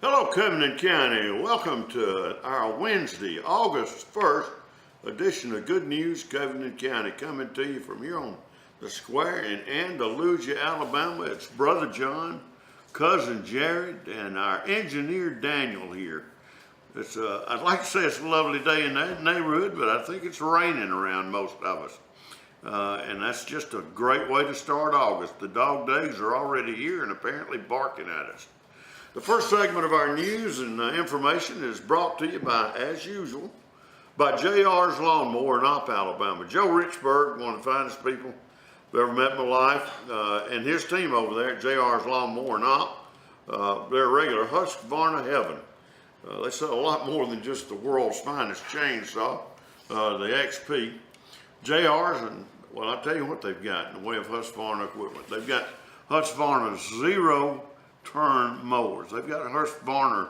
Hello, Covenant County. Welcome to our Wednesday, August 1st edition of Good News Covenant County, coming to you from here on the square in Andalusia, Alabama. It's Brother John, Cousin Jared, and our engineer Daniel here. I'd like to say it's a lovely day in that neighborhood, but I think it's raining around most of us. And that's just a great way to start August. The dog days are already here and apparently barking at us. The first segment of our news and information is brought to you by, as usual, by JR's Lawnmower in Opp, Alabama. Joe Richburg, one of the finest people I've ever met in my life, and his team over there at JR's Lawnmower in Opp, they're regular Husqvarna heaven. They sell a lot more than just the world's finest chainsaw, the XP. JR's, and well, I'll tell you what they've got in the way of Husqvarna equipment. They've got Husqvarna zero-turn mowers. They've got Husqvarna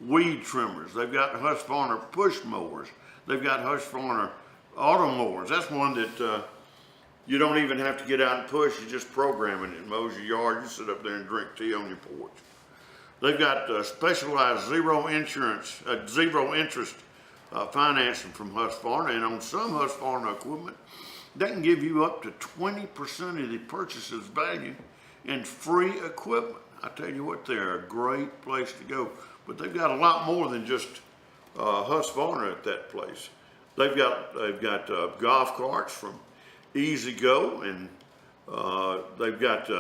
weed trimmers. They've got Husqvarna push mowers. They've got Husqvarna auto mowers. That's one that you don't even have to get out and push. You just program it. It mows your yard. You sit up there and drink tea on your porch. They've got specialized zero interest financing from Husqvarna, and on some Husqvarna equipment, they can give you up to 20% of the purchase's value in free equipment. I tell you what, they're a great place to go. But they've got a lot more than just Husqvarna at that place. They've got golf carts from Easy Go, and they've got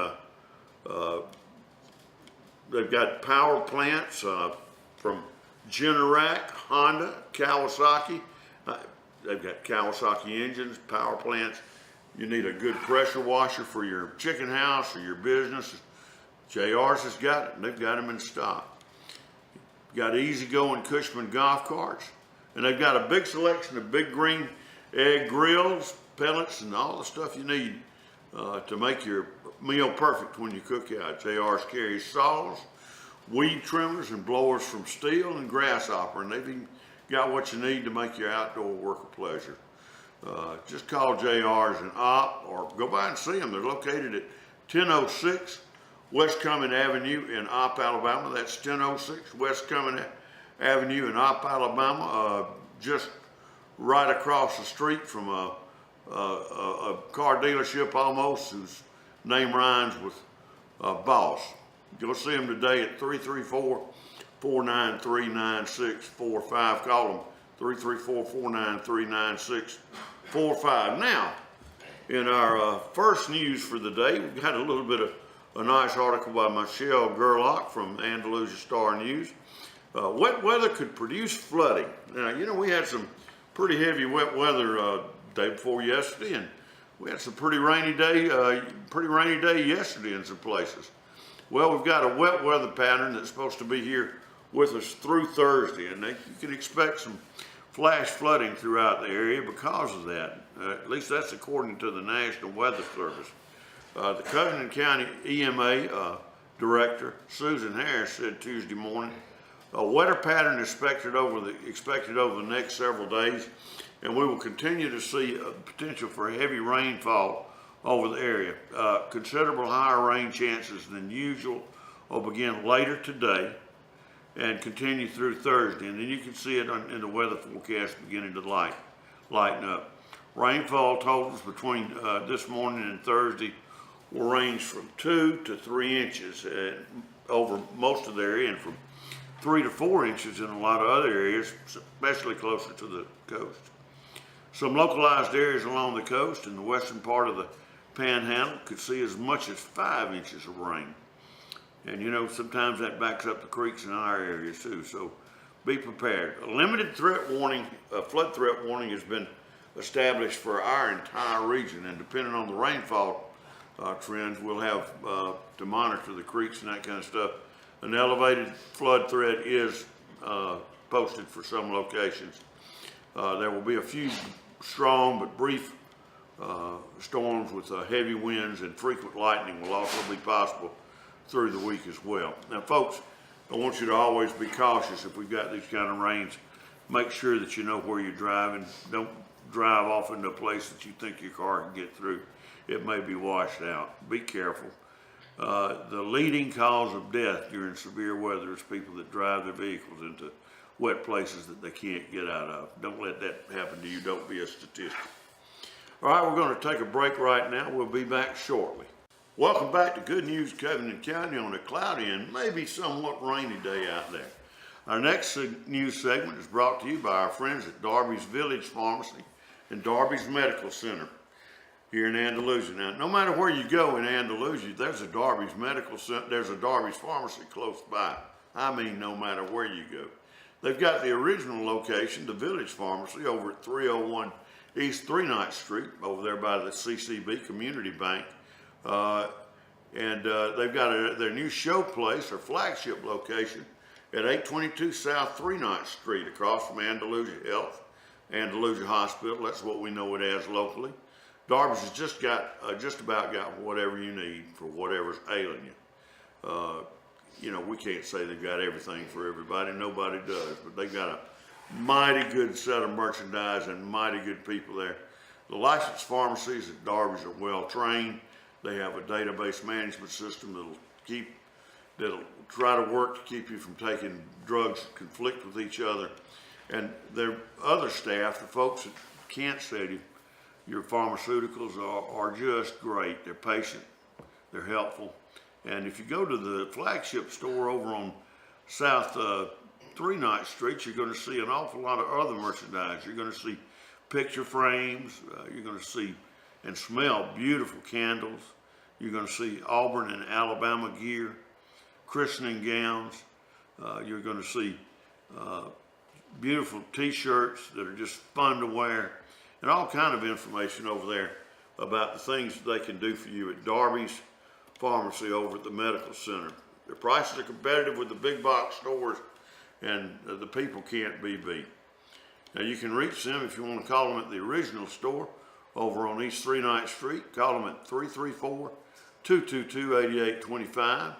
power plants from Generac, Honda, Kawasaki. They've got Kawasaki engines, power plants. You need a good pressure washer for your chicken house or your business. JR's has got it, and they've got them in stock. Got Easy Go and Cushman golf carts, and they've got a big selection of big green egg grills, pellets, and all the stuff you need to make your meal perfect when you cook out. JR's carries saws, weed trimmers, and blowers from Steel and Grasshopper, and they've even got what you need to make your outdoor work a pleasure. Just call JR's in Opp or go by and see them. They're located at 1006 West Cumming Avenue in Opp, Alabama. That's 1006 West Cumming Avenue in Opp, Alabama. Just right across the street from a car dealership almost whose name rhymes with Boss. Go see them today at 334-493-9645. Call them 334-493-9645. Now, in our first news for the day, we've got a little bit of a nice article by Michelle Gerlach from Andalusia Star News. Wet weather could produce flooding. Now, you know, we had some pretty heavy wet weather day before yesterday, and we had some pretty rainy day yesterday in some places. Well, we've got a wet weather pattern that's supposed to be here with us through Thursday, and you can expect some flash flooding throughout the area because of that. At least that's according to the National Weather Service. The Covenant County EMA Director, Susan Harris, said Tuesday morning, a wetter pattern is expected over the next several days, and we will continue to see a potential for heavy rainfall over the area. Considerable higher rain chances than usual will begin later today and continue through Thursday, and then you can see it in the weather forecast beginning to lighten up. Rainfall totals between this morning and Thursday will range from 2 to 3 inches over most of the area, and from 3 to 4 inches in a lot of other areas, especially closer to the coast. Some localized areas along the coast in the western part of the Panhandle could see as much as 5 inches of rain. And you know, sometimes that backs up the creeks in our areas too, so be prepared. A limited flood threat warning has been established for our entire region, and depending on the rainfall trends, we'll have to monitor the creeks and that kind of stuff. An elevated flood threat is posted for some locations. There will be a few strong but brief storms with heavy winds, and frequent lightning will also be possible through the week as well. Now, folks, I want you to always be cautious if we've got these kind of rains. Make sure that you know where you're driving. Don't drive off into a place that you think your car can get through. It may be washed out. Be careful. The leading cause of death during severe weather is people that drive their vehicles into wet places that they can't get out of. Don't let that happen to you. Don't be a statistic. All right, we're going to take a break right now. We'll be back shortly. Welcome back to Good News Covington County on a cloudy and maybe somewhat rainy day out there. Our next news segment is brought to you by our friends at Darby's Village Pharmacy and Darby's Medical Center here in Andalusia. Now, no matter where you go in Andalusia, there's a Darby's Medical Center, there's a Darby's Pharmacy close by. I mean, no matter where you go. They've got the original location, the Village Pharmacy, over at 301 East 3-Night Street, over there by the CCB Community Bank. They've got their new show place, their flagship location, at 822 South 3-Night Street, across from Andalusia Health, Andalusia Hospital. That's what we know it as locally. Darby's has just about got whatever you need for whatever's ailing you. You know, we can't say they've got everything for everybody. Nobody does, but they've got a mighty good set of merchandise and mighty good people there. The licensed pharmacies at Darby's are well trained. They have a database management system that'll try to work to keep you from taking drugs that conflict with each other. And their other staff, the folks that can't sell you your pharmaceuticals, are just great. They're patient, they're helpful. And if you go to the flagship store over on South 3-Night Street, you're going to see an awful lot of other merchandise. You're going to see picture frames, you're going to see and smell beautiful candles. You're going to see Auburn and Alabama gear, christening gowns. You're going to see beautiful t-shirts that are just fun to wear, and all kind of information over there about the things that they can do for you at Darby's Pharmacy over at the Medical Center. Their prices are competitive with the big box stores, and the people can't be beat. Now, you can reach them if you want to call them at the original store over on East 3-Night Street. Call them at 334-222-8825.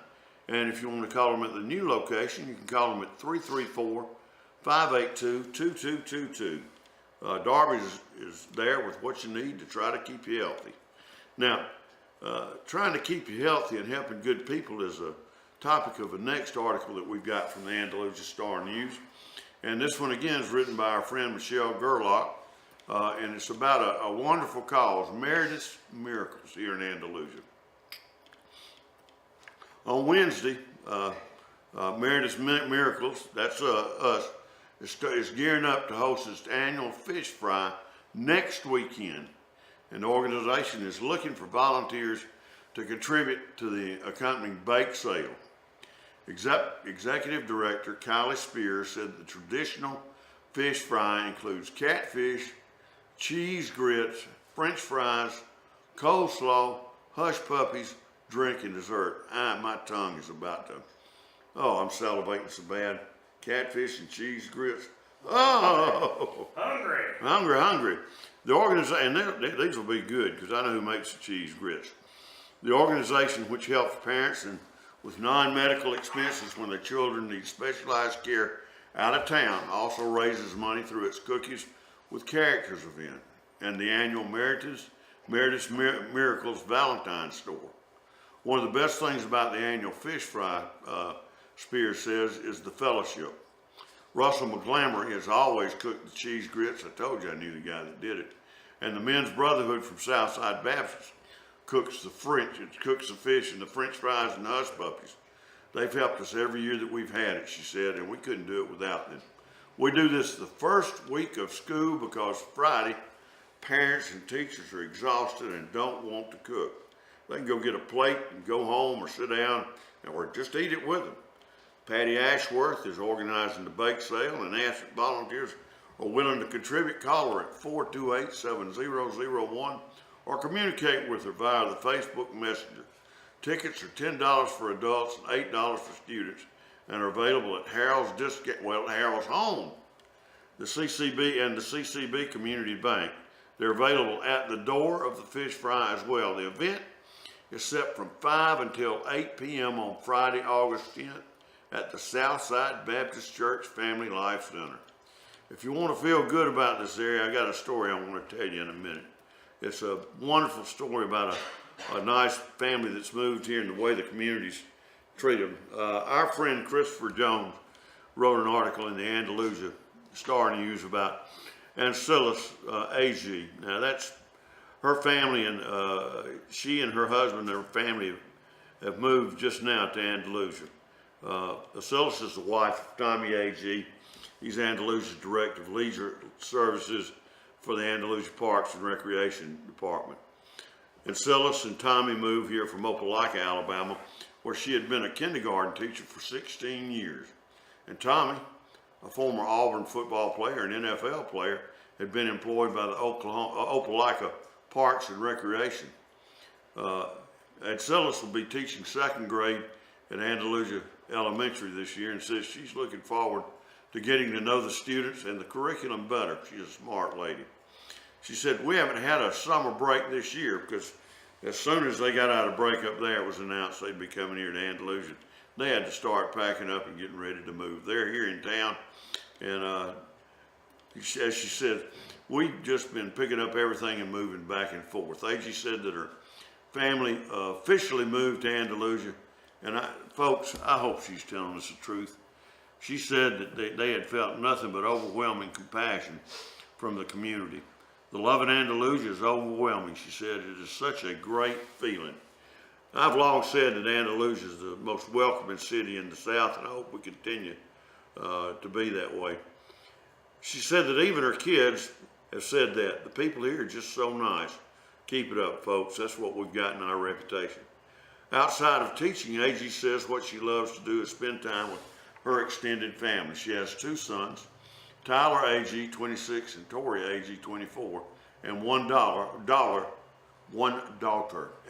And if you want to call them at the new location, you can call them at 334-582-2222. Darby's is there with what you need to try to keep you healthy. Now, trying to keep you healthy and helping good people is a topic of the next article that we've got from the Andalusia Star-News. And this one again is written by our friend Michelle Gerlach, and it's about a wonderful cause, Meredith's Miracles here in Andalusia. On Wednesday, Meredith's Miracles, that's us, is gearing up to host its annual fish fry next weekend. And the organization is looking for volunteers to contribute to the accompanying bake sale. Executive Director Kylie Spears said the traditional fish fry includes catfish, cheese grits, French fries, coleslaw, hush puppies, drink, and dessert. My tongue is about to, I'm salivating so bad. Catfish and cheese grits. Oh! Hungry. The organization, and these will be good because I know who makes the cheese grits. The organization, which helps parents with non-medical expenses when their children need specialized care out of town, also raises money through its Cookies with Characters event and the annual Meredith's Miracles Valentine's store. One of the best things about the annual fish fry, Spears says, is the fellowship. Russell McGlamry has always cooked the cheese grits. I told you I knew the guy that did it. And the Men's Brotherhood from Southside Baptist cooks the fish and the French fries and the hush puppies. They've helped us every year that we've had it, she said, and we couldn't do it without them. We do this the first week of school because Friday, parents and teachers are exhausted and don't want to cook. They can go get a plate and go home or sit down or just eat it with them. Patty Ashworth is organizing the bake sale and asks if volunteers are willing to contribute. Call her at 428-7001 or communicate with her via the Facebook Messenger. Tickets are $10 for adults and $8 for students and are available at Harold's Home, the CCB and the CCB Community Bank. They're available at the door of the fish fry as well. The event is set from 5 until 8 p.m. on Friday, August 10th at the Southside Baptist Church Family Life Center. If you want to feel good about this area, I got a story I want to tell you in a minute. It's a wonderful story about a nice family that's moved here and the way the communities treat them. Our friend Christopher Jones wrote an article in the Andalusia Star News about Ancillas AG. Now that's her family, and she and her husband, their family, have moved just now to Andalusia. Ancillas is the wife of Tommy AG. He's Andalusia's Director of Leisure Services for the Andalusia Parks and Recreation Department. Ancillas and Tommy moved here from Opelika, Alabama, where she had been a kindergarten teacher for 16 years. And Tommy, a former Auburn football player and NFL player, had been employed by the Opelika Parks and Recreation. Ancillas will be teaching second grade at Andalusia Elementary this year, and says she's looking forward to getting to know the students and the curriculum better. She's a smart lady. She said, we haven't had a summer break this year because as soon as they got out of break up there, it was announced they'd be coming here to Andalusia. They had to start packing up and getting ready to move. They're here in town, and as she said, we've just been picking up everything and moving back and forth. AG said that her family officially moved to Andalusia, and folks, I hope she's telling us the truth. She said that they had felt nothing but overwhelming compassion from the community. The love in Andalusia is overwhelming, she said. It is such a great feeling. I've long said that Andalusia is the most welcoming city in the South, and I hope we continue to be that way. She said that even her kids have said that. The people here are just so nice. Keep it up, folks. That's what we've got in our reputation. Outside of teaching, AG says what she loves to do is spend time with her extended family. She has two sons, Tyler AG, 26, and Tori AG, 24, and one daughter,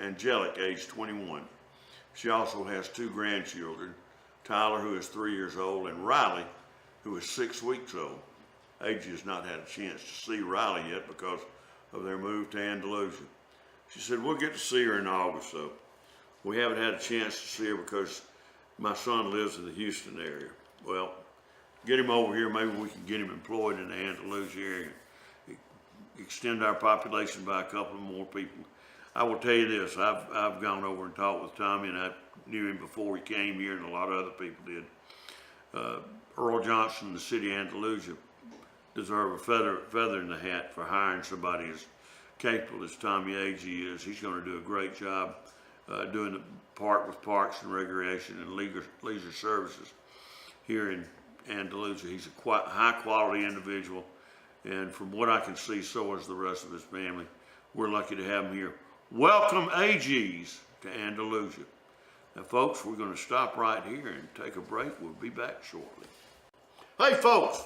Angelic, age 21. She also has two grandchildren, Tyler, who is 3 years old, and Riley, who is 6 weeks old. AG has not had a chance to see Riley yet because of their move to Andalusia. She said, we'll get to see her in August, though. We haven't had a chance to see her because my son lives in the Houston area. Well, get him over here, maybe we can get him employed in the Andalusia area. Extend our population by a couple more people. I will tell you this, I've gone over and talked with Tommy, and I knew him before he came here, and a lot of other people did. Earl Johnson, the city of Andalusia, deserve a feather in the hat for hiring somebody as capable as Tommy AG is. He's going to do a great job doing the part with Parks and Recreation and Leisure Services here in Andalusia. He's a quite high quality individual, and from what I can see, so is the rest of his family. We're lucky to have him here. Welcome AGs to Andalusia. Now folks, we're going to stop right here and take a break. We'll be back shortly. Hey folks,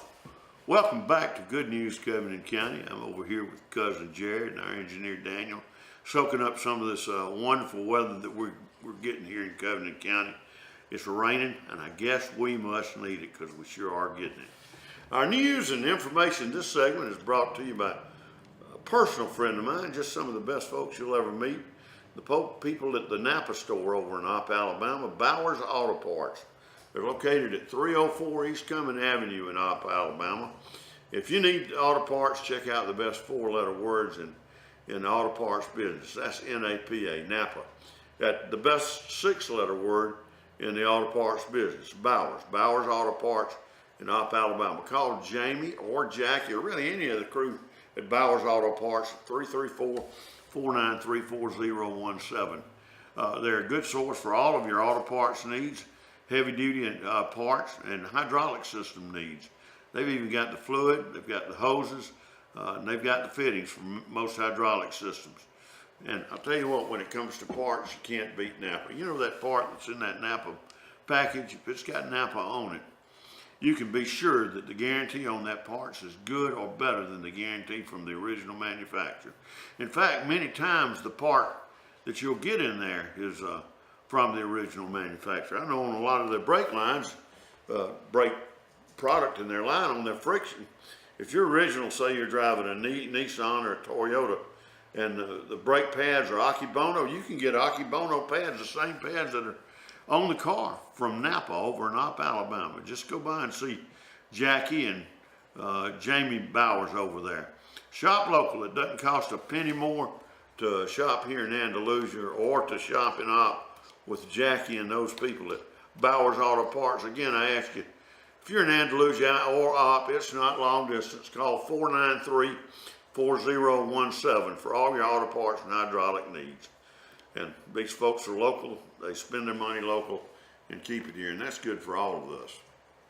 welcome back to Good News Covenant County. I'm over here with cousin Jared and our engineer Daniel, soaking up some of this wonderful weather that we're getting here in Covenant County. It's raining, and I guess we must need it because we sure are getting it. Our news and information this segment is brought to you by a personal friend of mine, just some of the best folks you'll ever meet. The people at the Napa store over in Opp, Alabama, Bowers Auto Parts. They're located at 304 East Cumming Avenue in Opp, Alabama. If you need auto parts, check out the best four-letter words in the auto parts business. That's N-A-P-A, Napa. The best six-letter word in the auto parts business, Bowers Auto Parts in Opp, Alabama. Call Jamie or Jackie or really any of the crew at Bowers Auto Parts at 334-493-4017. They're a good source for all of your auto parts needs, heavy duty parts and hydraulic system needs. They've even got the fluid, they've got the hoses, and they've got the fittings for most hydraulic systems. And I'll tell you what, when it comes to parts, you can't beat Napa. You know that part that's in that Napa package, if it's got Napa on it, you can be sure that the guarantee on that part is good or better than the guarantee from the original manufacturer. In fact, many times the part that you'll get in there is from the original manufacturer. I know on a lot of their brake lines, brake product in their line on their friction, if you're original, say you're driving a Nissan or a Toyota, and the brake pads are Akibono, you can get Akibono pads, the same pads that are on the car from Napa over in Opp, Alabama. Just go by and see Jackie and Jamie Bowers over there. Shop local. It doesn't cost a penny more to shop here in Andalusia or to shop in Opp with Jackie and those people at Bowers Auto Parts, again, I ask you, if you're in Andalusia or Opp, it's not long distance. Call 493-4017 for all your auto parts and hydraulic needs. And these folks are local. They spend their money local and keep it here, and that's good for all of us.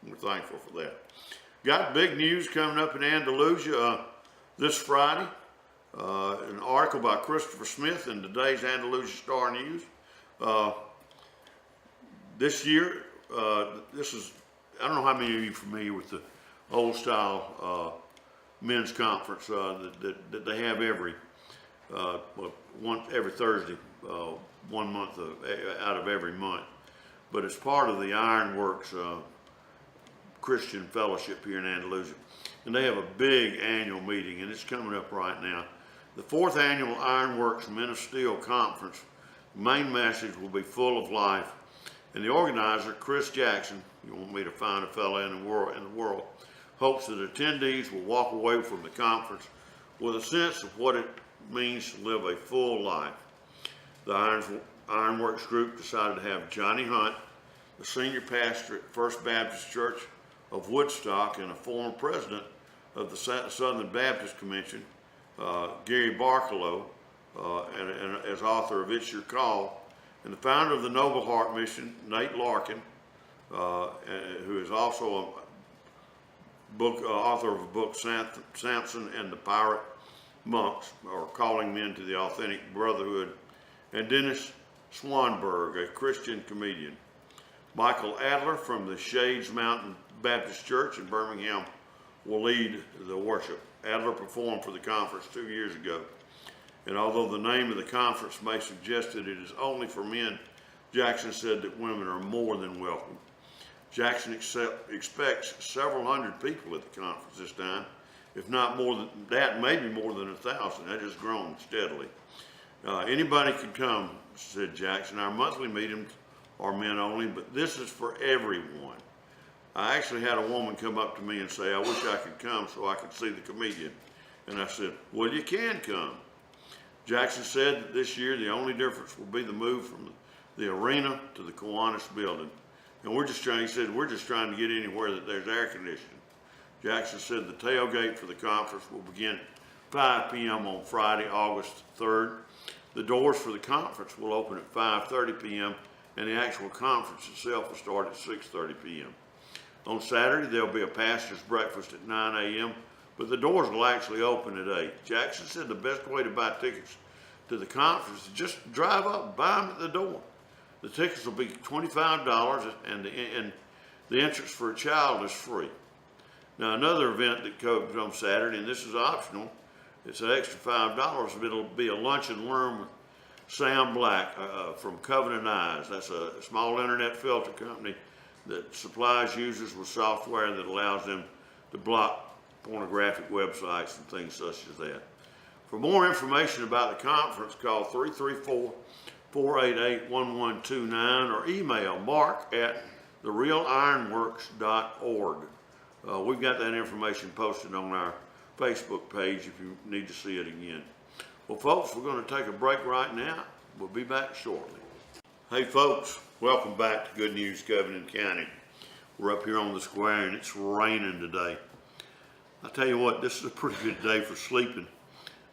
We're thankful for that. Got big news coming up in Andalusia this Friday. An article by Christopher Smith in today's Andalusia Star News. This year, this is, I don't know how many of you are familiar with the old style men's conference that they have every Thursday, 1 month out of every month. But it's part of the Ironworks Christian Fellowship here in Andalusia. And they have a big annual meeting, and it's coming up right now. The 4th annual Ironworks Men of Steel Conference, the main message will be full of life. And the organizer, Chris Jackson, you want me to find a fella in the world, hopes that attendees will walk away from the conference with a sense of what it means to live a full life. The Ironworks group decided to have Johnny Hunt, the senior pastor at First Baptist Church of Woodstock and a former president of the Southern Baptist Convention, Gary Barkalow, and as author of It's Your Call, and the founder of the Noble Heart Mission, Nate Larkin, who is also a author of a book, Samson and the Pirate Monks, or Calling Men to the Authentic Brotherhood, and Dennis Swanberg, a Christian comedian. Michael Adler from the Shades Mountain Baptist Church in Birmingham will lead the worship. Adler performed for the conference 2 years ago. And although the name of the conference may suggest that it is only for men, Jackson said that women are more than welcome. Jackson expects several hundred people at the conference this time, if not more than that, maybe more than 1,000. That has grown steadily. Anybody can come, said Jackson. Our monthly meetings are men only, but this is for everyone. I actually had a woman come up to me and say, I wish I could come so I could see the comedian. And I said, well, you can come. Jackson said that this year the only difference will be the move from the arena to the Kiwanis building. And we're just trying to get anywhere that there's air conditioning. Jackson said the tailgate for the conference will begin at 5 p.m. on Friday, August 3rd. The doors for the conference will open at 5:30 p.m. and the actual conference itself will start at 6:30 p.m. On Saturday, there'll be a pastor's breakfast at 9 a.m., but the doors will actually open at 8. Jackson said the best way to buy tickets to the conference is just drive up and buy them at the door. The tickets will be $25, and the entrance for a child is free. Now, another event that comes on Saturday, and this is optional, it's an extra $5, but it'll be a lunch and learn with Sam Black from Covenant Eyes. That's a small internet filter company that supplies users with software that allows them to block pornographic websites and things such as that. For more information about the conference, call 334-488-1129 or email mark@therealironworks.org. We've got that information posted on our Facebook page if you need to see it again. Well, folks, we're going to take a break right now. We'll be back shortly. Hey, folks, welcome back to Good News Covenant County. We're up here on the square and it's raining today. I tell you what, this is a pretty good day for sleeping.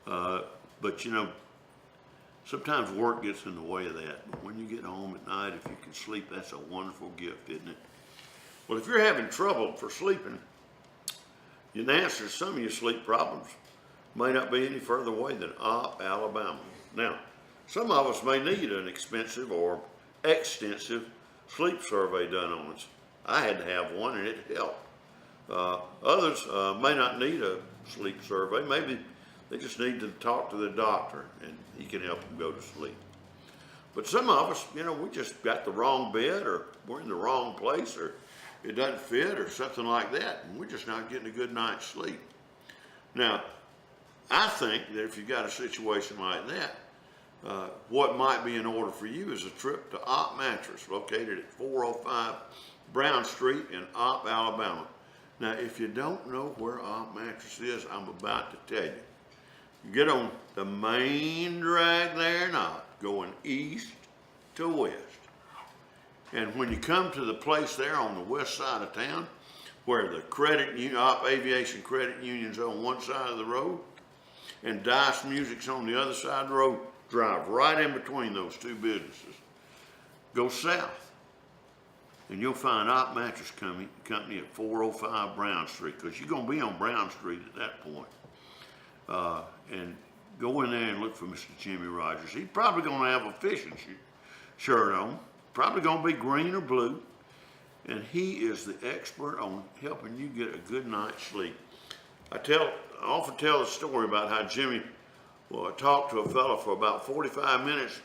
But you know, sometimes work gets in the way of that. But when you get home at night, if you can sleep, that's a wonderful gift, isn't it? Well, if you're having trouble for sleeping, the answer to some of your sleep problems may not be any further away than Opp, Alabama. Now, some of us may need an expensive or extensive sleep survey done on us. I had to have one and it helped. Others may not need a sleep survey. Maybe they just need to talk to the doctor and he can help them go to sleep. But some of us, you know, we just got the wrong bed or we're in the wrong place or it doesn't fit or something like that, and we're just not getting a good night's sleep. Now, I think that if you've got a situation like that, what might be in order for you is a trip to Opp Mattress, located at 405 Brown Street in Opp, Alabama. Now, if you don't know where Opp Mattress is, I'm about to tell you. You get on the main drag there now, going east to west. And when you come to the place there on the west side of town, where the aviation credit union's on one side of the road, and Dice Music's on the other side of the road, drive right in between those two businesses. Go south, and you'll find Op Mattress Company at 405 Brown Street, because you're going to be on Brown Street at that point. And go in there and look for Mr. Jimmy Rogers. He's probably going to have a fishing shirt on, probably going to be green or blue, and he is the expert on helping you get a good night's sleep. I often tell the story about how Jimmy talked to a fella for about 45 minutes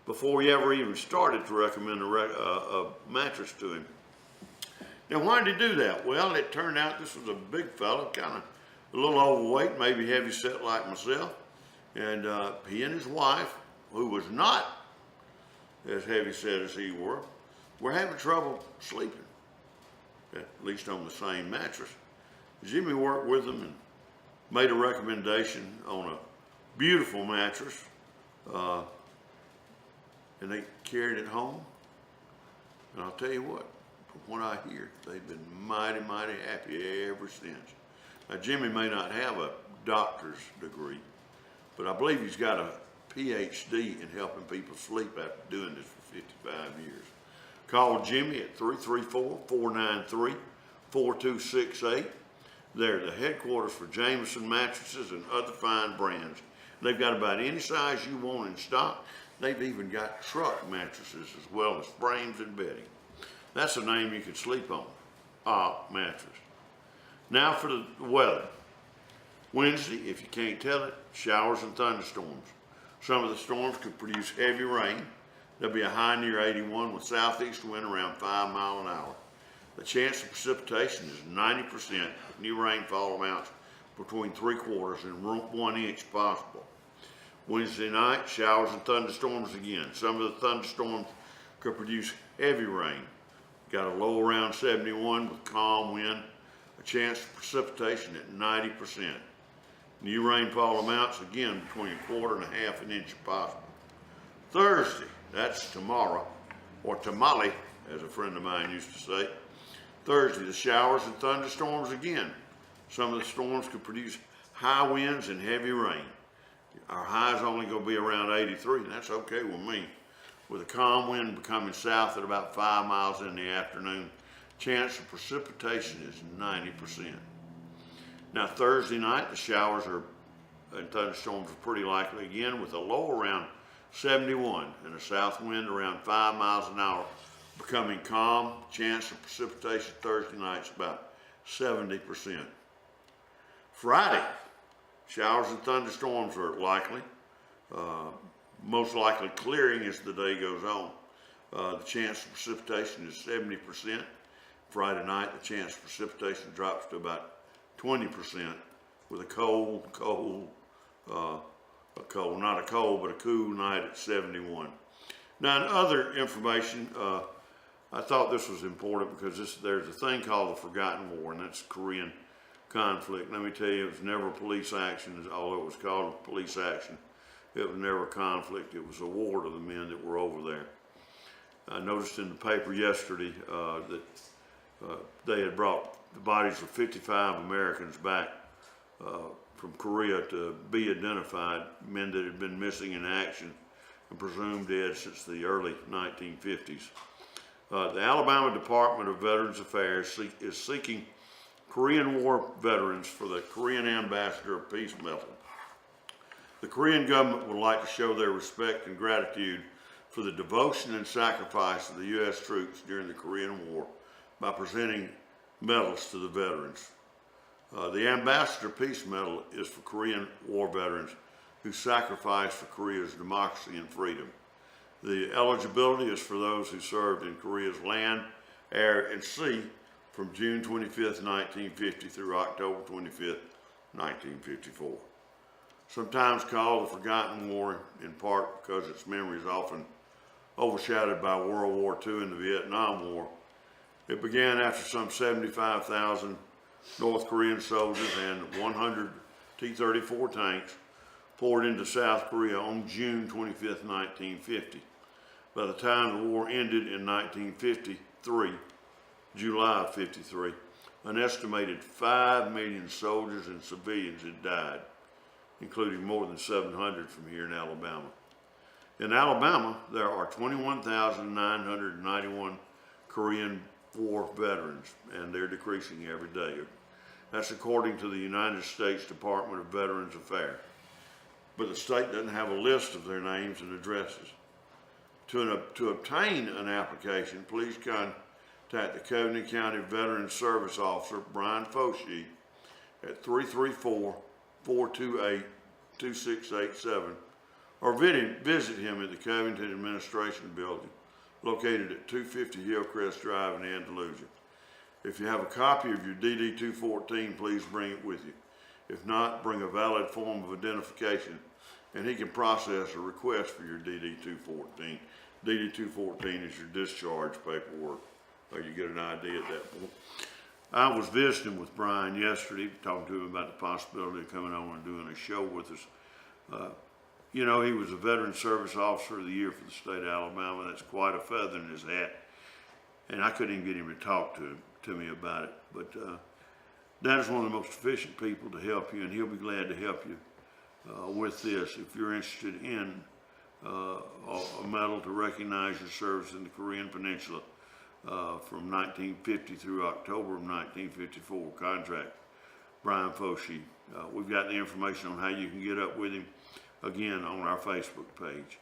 before he ever even started to recommend a mattress to him. Now, why did he do that? Well, it turned out this was a big fella, kind of a little overweight, maybe heavy set like myself. And he and his wife, who was not as heavy set as he were having trouble sleeping, at least on the same mattress. Jimmy worked with them and made a recommendation on a beautiful mattress, and they carried it home. And I'll tell you what, from what I hear, they've been mighty, mighty happy ever since. Now, Jimmy may not have a doctor's degree, but I believe he's got a PhD in helping people sleep after doing this for 55 years. Call Jimmy at 334-493-4268. They're the headquarters for Jameson mattresses and other fine brands. They've got about any size you want in stock. They've even got truck mattresses as well as frames and bedding. That's a name you can sleep on, Mattress. Now for the weather. Wednesday, if you can't tell it, showers and thunderstorms. Some of the storms could produce heavy rain. There'll be a high near 81 with southeast wind around 5 miles an hour. The chance of precipitation is 90%, with new rainfall amounts between 3/4 and 1 inch possible. Wednesday night, showers and thunderstorms again. Some of the thunderstorms could produce heavy rain. Got a low around 71 with calm wind. A chance of precipitation at 90%. New rainfall amounts again between 1/4 and 1/2 inch possible. Thursday, that's tomorrow, or tamale, as a friend of mine used to say. Thursday, the showers and thunderstorms again. Some of the storms could produce high winds and heavy rain. Our high is only going to be around 83, and that's okay with me. With a calm wind becoming south at about 5 miles in the afternoon, chance of precipitation is 90%. Now, Thursday night, the showers and thunderstorms are pretty likely again, with a low around 71 and a south wind around 5 miles an hour, becoming calm. Chance of precipitation Thursday night is about 70%. Friday, showers and thunderstorms are likely, most likely clearing as the day goes on. The chance of precipitation is 70%. Friday night, the chance of precipitation drops to about 20%, with a cool night at 71. Now, in other information, I thought this was important because there's a thing called the Forgotten War, and that's Korean conflict. Let me tell you, it was never police action, although it was called police action. It was never conflict. It was a war to the men that were over there. I noticed in the paper yesterday that they had brought the bodies of 55 Americans back from Korea to be identified, men that had been missing in action and presumed dead since the early 1950s. The Alabama Department of Veterans Affairs is seeking Korean War veterans for the Korean Ambassador of Peace Medal. The Korean government would like to show their respect and gratitude for the devotion and sacrifice of the U.S. troops during the Korean War by presenting medals to the veterans. The Ambassador Peace Medal is for Korean War veterans who sacrificed for Korea's democracy and freedom. The eligibility is for those who served in Korea's land, air, and sea from June 25th, 1950 through October 25th, 1954. Sometimes called the Forgotten War, in part because its memory is often overshadowed by World War II and the Vietnam War. It began after some 75,000 North Korean soldiers and 100 T-34 tanks poured into South Korea on June 25th, 1950. By the time the war ended in 1953, July of 53, an estimated 5 million soldiers and civilians had died, including more than 700 from here in Alabama. In Alabama, there are 21,991 Korean War veterans, and they're decreasing every day. That's according to the United States Department of Veterans Affairs. But the state doesn't have a list of their names and addresses. To obtain an application, please contact the WKNI County Veterans Service Officer, Brian Foshee, at 334-428-2687, or visit him at the Covington Administration Building, located at 250 Hillcrest Drive in Andalusia. If you have a copy of your DD-214, please bring it with you. If not, bring a valid form of identification, and he can process a request for your DD-214. DD-214 is your discharge paperwork, or you get an ID at that point. I was visiting with Brian yesterday, talking to him about the possibility of coming on and doing a show with us. You know, he was a Veteran Service Officer of the Year for the state of Alabama. That's quite a feather in his hat. And I couldn't even get him to talk to me about it. But that is one of the most efficient people to help you, and he'll be glad to help you with this. If you're interested in a medal to recognize your service in the Korean Peninsula from 1950 through October of 1954, contact Brian Foshee. We've got the information on how you can get up with him, again, on our Facebook page.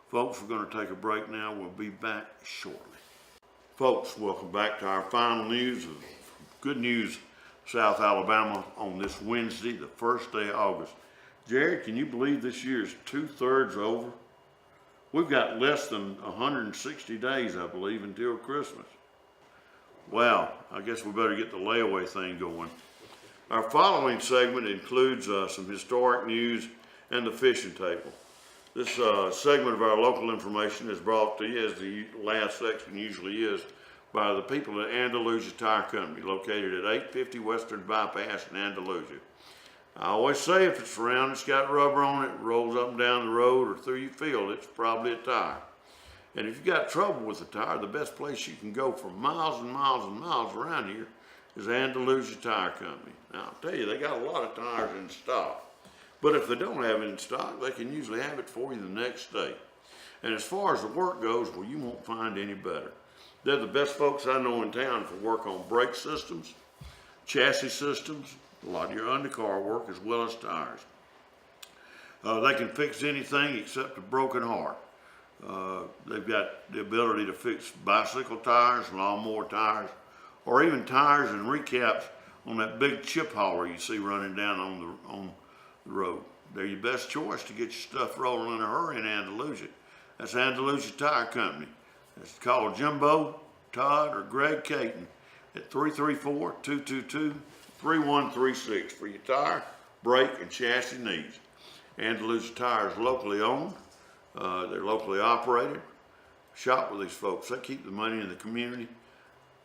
Folks, we're going to take a break now. We'll be back shortly. Folks, welcome back to our final news of good news, South Alabama, on this Wednesday, the first day of August. Jared, can you believe this year is 2/3 over? We've got less than 160 days, I believe, until Christmas. Wow, I guess we better get the layaway thing going. Our following segment includes some historic news and the fishing table. This segment of our local information is brought to you, as the last section usually is, by the people at Andalusia Tire Company, located at 850 Western Bypass in Andalusia. I always say if it's round, it's got rubber on it, rolls up and down the road or through your field, it's probably a tire. And if you've got trouble with a tire, the best place you can go for miles and miles and miles around here is Andalusia Tire Company. Now, I'll tell you, they got a lot of tires in stock. But if they don't have it in stock, they can usually have it for you the next day. And as far as the work goes, well, you won't find any better. They're the best folks I know in town for work on brake systems, chassis systems, a lot of your undercar work, as well as tires. They can fix anything except a broken heart. They've got the ability to fix bicycle tires, lawnmower tires, or even tires and recaps on that big chip hauler you see running down on the road. They're your best choice to get your stuff rolling in a hurry in Andalusia. That's Andalusia Tire Company. It's called Jimbo, Todd, or Greg Caton at 334-222-3136 for your tire, brake, and chassis needs. Andalusia Tire is locally owned. They're locally operated. Shop with these folks. They keep the money in the community.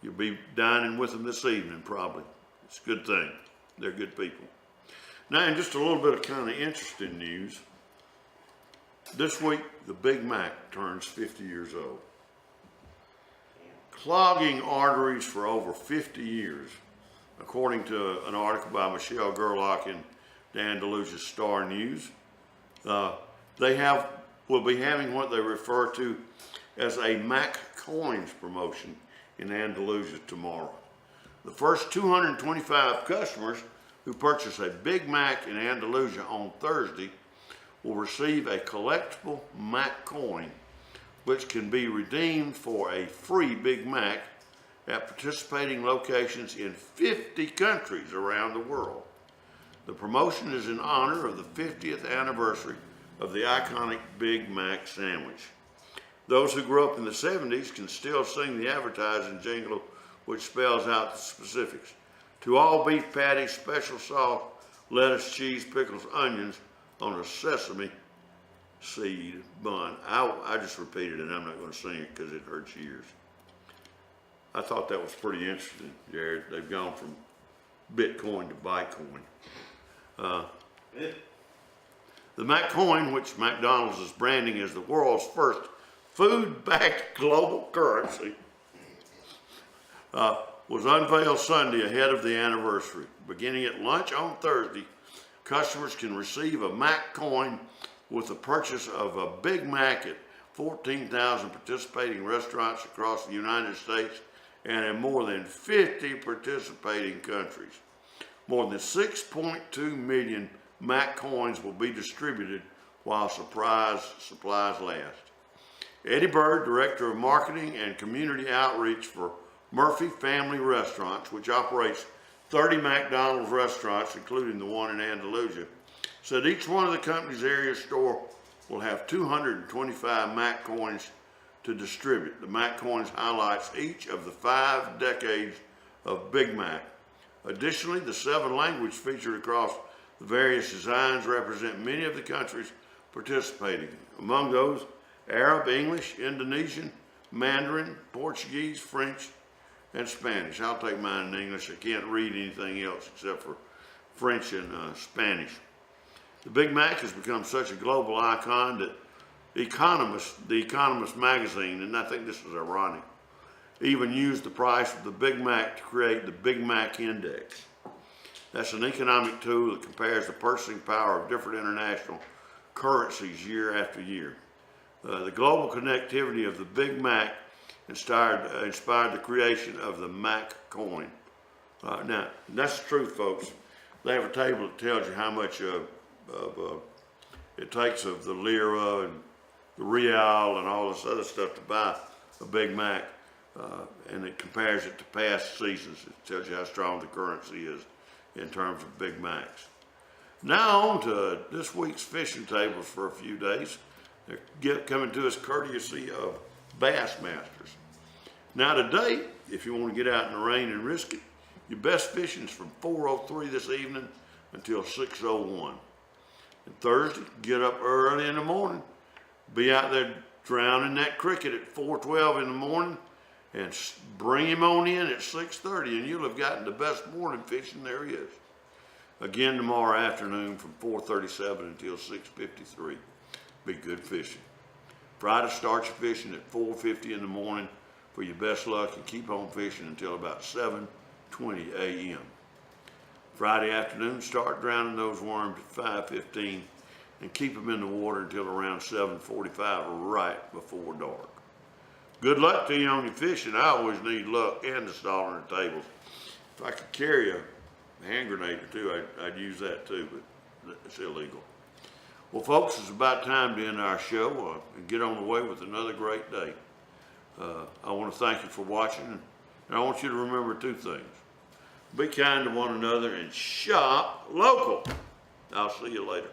You'll be dining with them this evening, probably. It's a good thing. They're good people. Now, in just a little bit of kind of interesting news, this week the Big Mac turns 50 years old. Clogging arteries for over 50 years, according to an article by Michelle Gerlach in the Andalusia Star News. They will be having what they refer to as a Mac Coins promotion in Andalusia tomorrow. The first 225 customers who purchase a Big Mac in Andalusia on Thursday will receive a collectible Mac coin, which can be redeemed for a free Big Mac at participating locations in 50 countries around the world. The promotion is in honor of the 50th anniversary of the iconic Big Mac sandwich. Those who grew up in the 70s can still sing the advertising jingle, which spells out the specifics. To all beef patties, special sauce, lettuce, cheese, pickles, onions on a sesame seed bun. I just repeated it. I'm not going to sing it because it hurts your ears. I thought that was pretty interesting, Jared. They've gone from Bitcoin to Bitcoin. The Mac coin, which McDonald's is branding as the world's first food-backed global currency, was unveiled Sunday ahead of the anniversary. Beginning at lunch on Thursday, customers can receive a Mac coin with the purchase of a Big Mac at 14,000 participating restaurants across the United States and in more than 50 participating countries. More than 6.2 million Mac coins will be distributed while supplies last. Eddie Bird, Director of Marketing and Community Outreach for Murphy Family Restaurants, which operates 30 McDonald's restaurants, including the one in Andalusia, said each one of the company's area store will have 225 Mac coins to distribute. The Mac coins highlights each of the 5 decades of Big Mac. Additionally, the 7 languages featured across the various designs represent many of the countries participating. Among those, Arab, English, Indonesian, Mandarin, Portuguese, French, and Spanish. I'll take mine in English. I can't read anything else except for French and Spanish. The Big Mac has become such a global icon that the Economist magazine, and I think this is ironic, even used the price of the Big Mac to create the Big Mac Index. That's an economic tool that compares the purchasing power of different international currencies year after year. The global connectivity of the Big Mac inspired the creation of the Mac coin. Now, that's the truth, folks. They have a table that tells you how much it takes of the lira and the real and all this other stuff to buy a Big Mac, and it compares it to past seasons. It tells you how strong the currency is in terms of Big Macs. Now on to this week's fishing tables for a few days. They're coming to us courtesy of Bassmasters. Now today, if you want to get out in the rain and risk it, your best fishing is from 4:03 this evening until 6:01. And Thursday, get up early in the morning, be out there drowning that cricket at 4:12 in the morning, and bring him on in at 6:30, and you'll have gotten the best morning fishing there is. Again tomorrow afternoon from 4:37 until 6:53. Be good fishing. Friday, start your fishing at 4:50 in the morning for your best luck, and keep on fishing until about 7:20 a.m. Friday afternoon, start drowning those worms at 5:15 and keep them in the water until around 7:45, right before dark. Good luck to you on your fishing. I always need luck and the stalling the tables. If I could carry a hand grenade or two, I'd use that too, but it's illegal. Well, folks, it's about time to end our show and get on the way with another great day. I want to thank you for watching, and I want you to remember 2 things. Be kind to one another and shop local. I'll see you later.